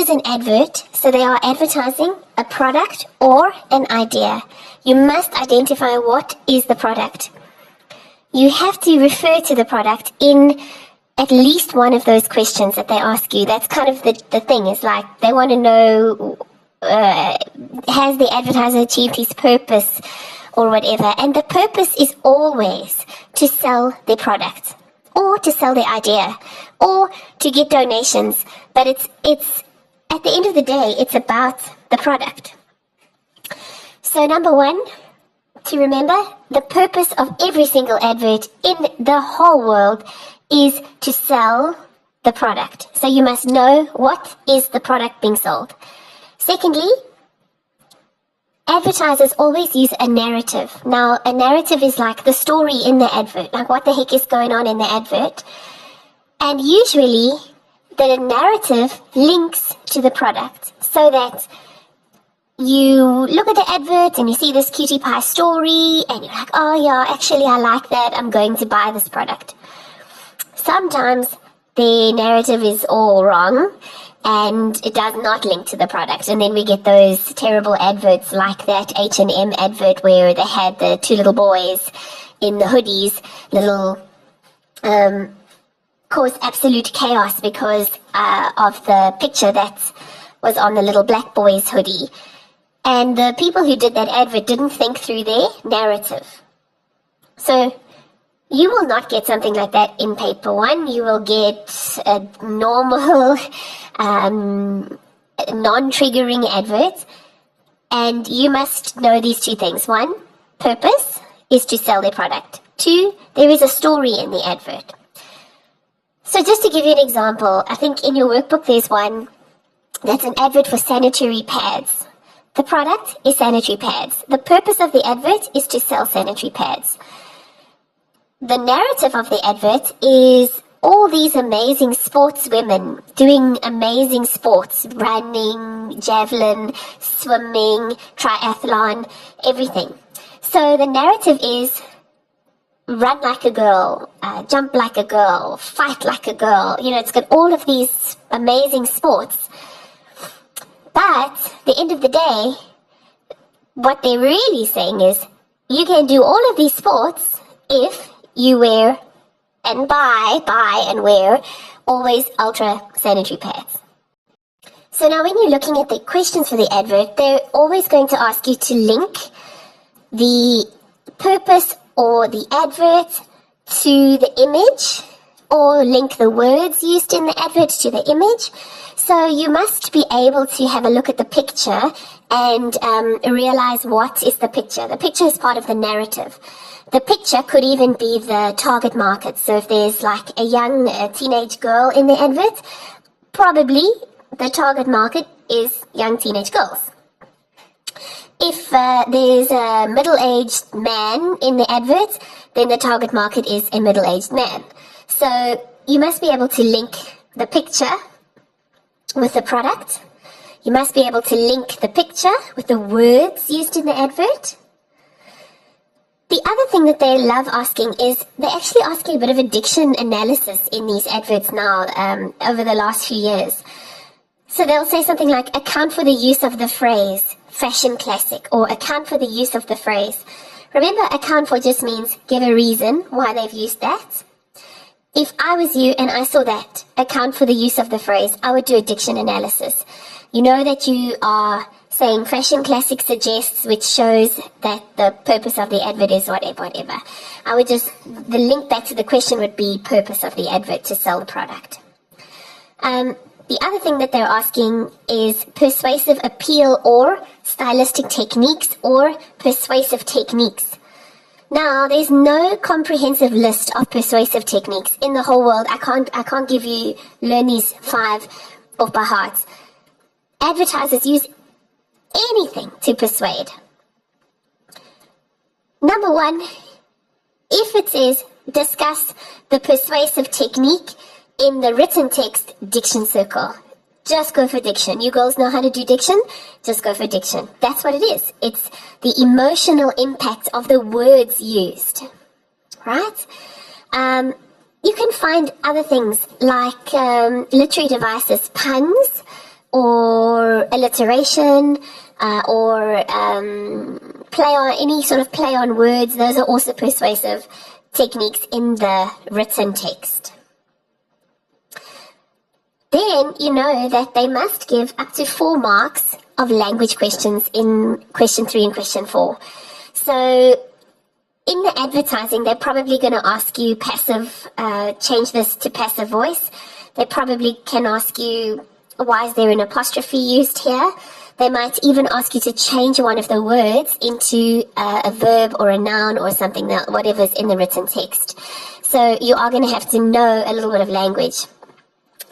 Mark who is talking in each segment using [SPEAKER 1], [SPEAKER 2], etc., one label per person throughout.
[SPEAKER 1] is an advert, so they are advertising a product or an idea. You must identify what is the product. You have to refer to the product in at least one of those questions that they ask you. That's kind of the thing. It's like they want to know, has the advertiser achieved his purpose or whatever. And the purpose is always to sell their product or to sell their idea or to get donations. But it's at the end of the day, it's about the product. So number one, to remember, the purpose of every single advert in the whole world is to sell the product. So you must know what is the product being sold. Secondly, advertisers always use a narrative. Now, a narrative is like the story in the advert, like what the heck is going on in the advert. And usually, the narrative links to the product so that you look at the advert and you see this cutie pie story and you're like, oh yeah, actually I like that, I'm going to buy this product. Sometimes the narrative is all wrong and it does not link to the product, and then we get those terrible adverts like that H&M advert where they had the two little boys in the hoodies, caused absolute chaos because of the picture that was on the little black boy's hoodie. And the people who did that advert didn't think through their narrative. So you will not get something like that in paper one. You will get a normal, non-triggering advert. And you must know these two things. One, purpose is to sell their product. Two, there is a story in the advert. So just to give you an example, I think in your workbook there's one that's an advert for sanitary pads. The product is sanitary pads. The purpose of the advert is to sell sanitary pads. The narrative of the advert is all these amazing sportswomen doing amazing sports, running, javelin, swimming, triathlon, everything. So the narrative is run like a girl, jump like a girl, fight like a girl. You know, it's got all of these amazing sports. But at the end of the day, what they're really saying is you can do all of these sports if you wear and buy and wear always ultra sanitary pads. So now when you're looking at the questions for the advert, they're always going to ask you to link the purpose or the advert to the image or link the words used in the advert to the image. So you must be able to have a look at the picture and realize what is the picture. The picture is part of the narrative. The picture could even be the target market. So if there's like a young teenage girl in the advert, probably the target market is young teenage girls. If there's a middle-aged man in the advert, then the target market is a middle-aged man. So you must be able to link the picture with the product. You must be able to link the picture with the words used in the advert. The other thing that they love asking is they're actually asking a bit of a diction analysis in these adverts now over the last few years. So they'll say something like, account for the use of the phrase fashion classic, or account for the use of the phrase. Remember, account for just means give a reason why they've used that. If I was you and I saw that, account for the use of the phrase, I would do a diction analysis. You know that you are saying fashion classic suggests, which shows that the purpose of the advert is whatever. I would just, the link back to the question would be purpose of the advert to sell the product. The other thing that they're asking is persuasive appeal or stylistic techniques or persuasive techniques. Now, there's no comprehensive list of persuasive techniques in the whole world. I can't learn these 5 off by heart. Advertisers use anything to persuade. Number 1, if it says discuss the persuasive technique in the written text diction circle, just go for diction. You girls know how to do diction? Just go for diction. That's what it is. It's the emotional impact of the words used, right? You can find other things like literary devices, puns, or alliteration, or play on any sort of play on words. Those are also persuasive techniques in the written text. Then you know that they must give up to 4 marks of language questions in question 3 and question 4. So in the advertising, they're probably going to ask you passive, change this to passive voice. They probably can ask you, why is there an apostrophe used here? They might even ask you to change one of the words into a verb or a noun or something, whatever's in the written text. So you are going to have to know a little bit of language.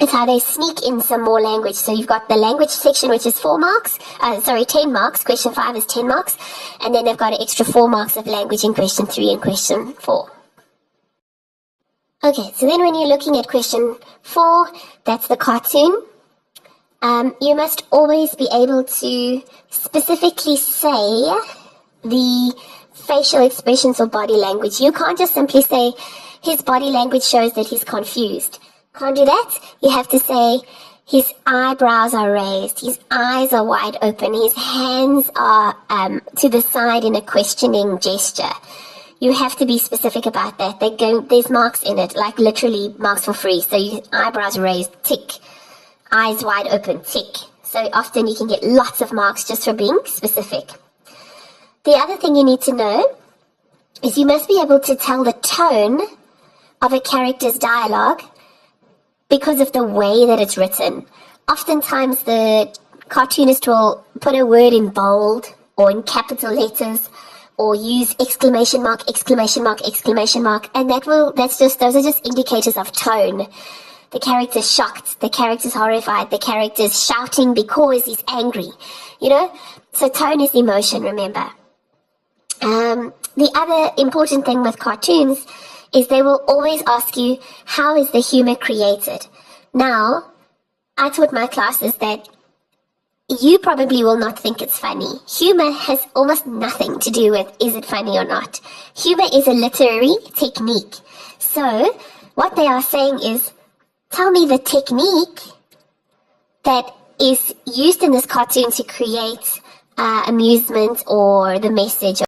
[SPEAKER 1] It's how they sneak in some more language. So you've got the language section, which is 10 marks. Question 5 is 10 marks. And then they've got an extra 4 marks of language in question 3 and question 4. Okay, so then when you're looking at question 4, that's the cartoon. You must always be able to specifically say the facial expressions or body language. You can't just simply say, his body language shows that he's confused. Can't do that. You have to say, his eyebrows are raised, his eyes are wide open, his hands are to the side in a questioning gesture. You have to be specific about that. There's marks in it, like literally marks for free. So eyebrows raised, tick. Eyes wide open, tick. So often you can get lots of marks just for being specific. The other thing you need to know is you must be able to tell the tone of a character's dialogue because of the way that it's written. Oftentimes the cartoonist will put a word in bold or in capital letters or use exclamation mark, exclamation mark, exclamation mark, and those are just indicators of tone. The character's shocked, the character's horrified, the character's shouting because he's angry, So tone is emotion, remember. The other important thing with cartoons is they will always ask you, how is the humor created? Now, I taught my classes that you probably will not think it's funny. Humor has almost nothing to do with is it funny or not. Humor is a literary technique. So, what they are saying is, tell me the technique that is used in this cartoon to create amusement or the message